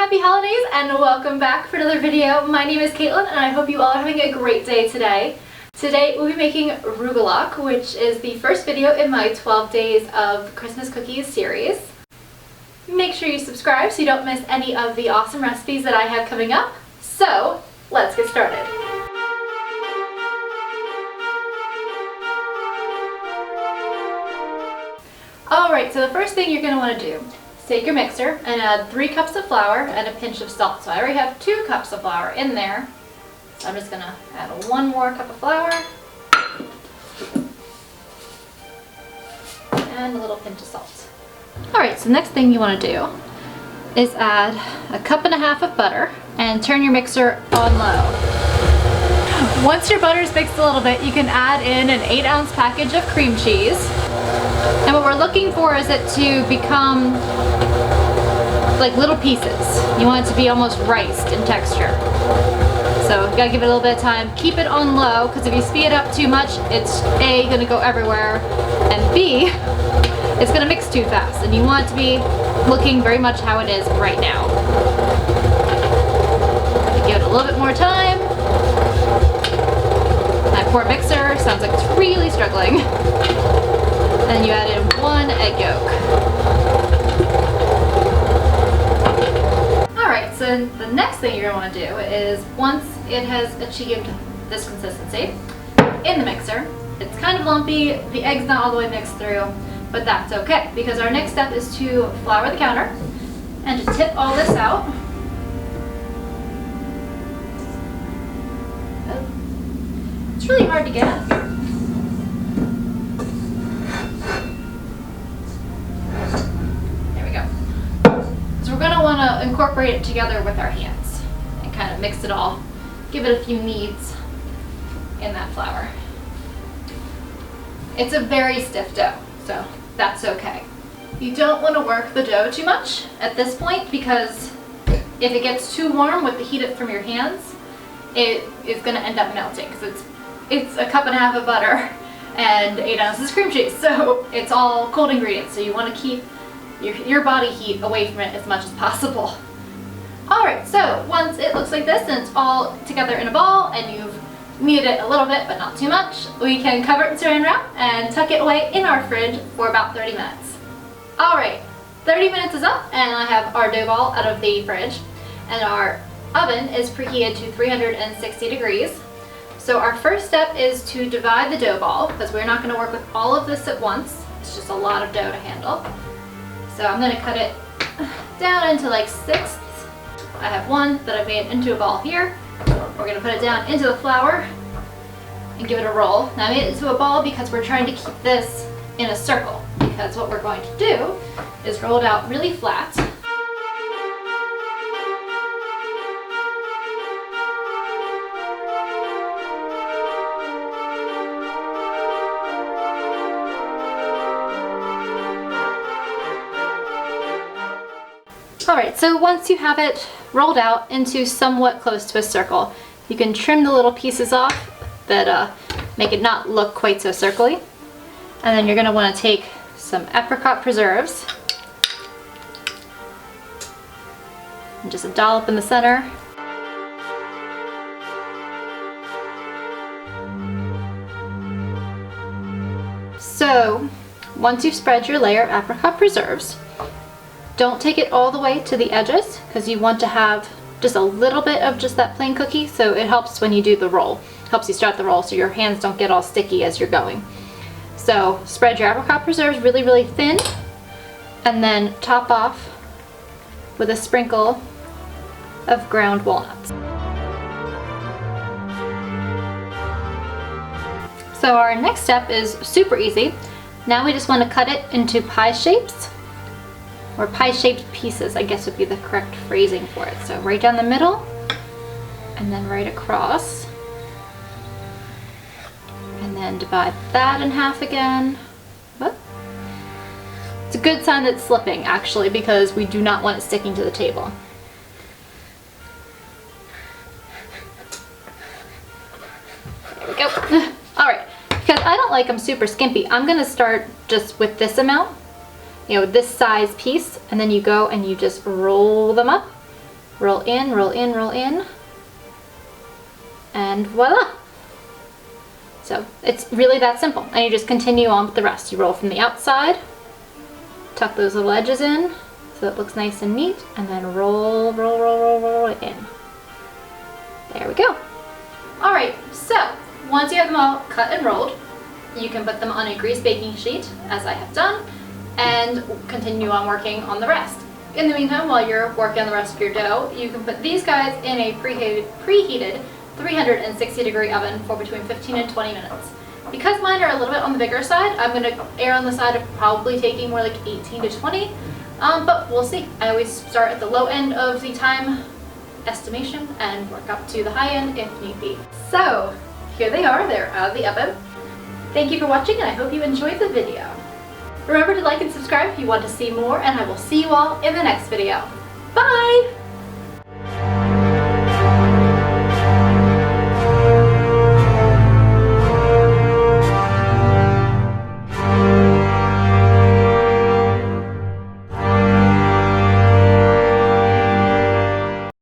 Happy holidays and welcome back for another video. My name is Caitlin and I hope you all are having a great day today. Today we'll be making Rugelach, which is the first video in my 12 Days of Christmas Cookies series. Make sure you subscribe so you don't miss any of the awesome recipes that I have coming up. So, let's get started. Alright, so the first thing you're going to want to do is take your mixer and add 3 cups of flour and a pinch of salt. So I already have 2 cups of flour in there. So I'm just going to add 1 more cup of flour and a little pinch of salt. Alright, so the next thing you want to do is add 1.5 cups of butter and turn your mixer on low. Once your butter is mixed a little bit, you can add in an 8-ounce package of cream cheese. And what we're looking for is it to become like little pieces. You want it to be almost riced in texture. So you gotta give it a little bit of time. Keep it on low, because if you speed it up too much, it's A, gonna go everywhere, and B, it's gonna mix too fast. And you want it to be looking very much how it is right now. Give it a little bit more time. My poor mixer sounds like it's really struggling. And you add in 1 egg yolk. Alright, so the next thing you're going to want to do is, once it has achieved this consistency in the mixer, it's kind of lumpy, the egg's not all the way mixed through, but that's okay, because our next step is to flour the counter and to tip all this out. It's really hard to get out of here. Want to incorporate it together with our hands and kind of mix it all, give it a few kneads in that flour. It's a very stiff dough, so that's okay. You don't want to work the dough too much at this point, because if it gets too warm with the heat from your hands, it is going to end up melting, because it's 1.5 cups of butter and 8 ounces cream cheese, so it's all cold ingredients, so you want to keep your body heat away from it as much as possible. Alright, so once it looks like this and it's all together in a ball and you've kneaded it a little bit but not too much, we can cover it in saran wrap and tuck it away in our fridge for about 30 minutes. Alright, 30 minutes is up and I have our dough ball out of the fridge, and our oven is preheated to 360 degrees. So our first step is to divide the dough ball, because we're not going to work with all of this at once. It's just a lot of dough to handle. So I'm going to cut it down into like 6ths. I have 1 that I made into a ball here. We're going to put it down into the flour and give it a roll. Now I made it into a ball because we're trying to keep this in a circle, because what we're going to do is roll it out really flat. Alright, so once you have it rolled out into somewhat close to a circle, you can trim the little pieces off that make it not look quite so circly. And then you're going to want to take some apricot preserves and just a dollop in the center. So once you've spread your layer of apricot preserves, don't take it all the way to the edges, because you want to have just a little bit of just that plain cookie, so it helps when you do the roll. It helps you start the roll so your hands don't get all sticky as you're going. So spread your apricot preserves really, really thin, and then top off with a sprinkle of ground walnuts. So our next step is super easy. Now we just want to cut it into pie shapes, or pie-shaped pieces, I guess would be the correct phrasing for it. So right down the middle, and then right across, and then divide that in half again. Whoop. It's a good sign that it's slipping, actually, because we do not want it sticking to the table. There we go. Alright, because I don't like them super skimpy, I'm going to start just with this amount, this size piece, and then you go and you just roll them up roll in, roll in, roll in, and voila. So it's really that simple, and you just continue on with the rest. You roll from the outside, tuck those little edges in so it looks nice and neat, and then roll, roll, roll, roll, roll it in. There we go. All right, so once you have them all cut and rolled, you can put them on a greased baking sheet, as I have done, and continue on working on the rest. In the meantime, while you're working on the rest of your dough, you can put these guys in a preheated 360-degree oven for between 15 and 20 minutes. Because mine are a little bit on the bigger side, I'm going to err on the side of probably taking more like 18 to 20, but we'll see. I always start at the low end of the time estimation and work up to the high end if need be. So here they are, they're out of the oven. Thank you for watching, and I hope you enjoyed the video. Remember to like and subscribe if you want to see more, and I will see you all in the next video. Bye!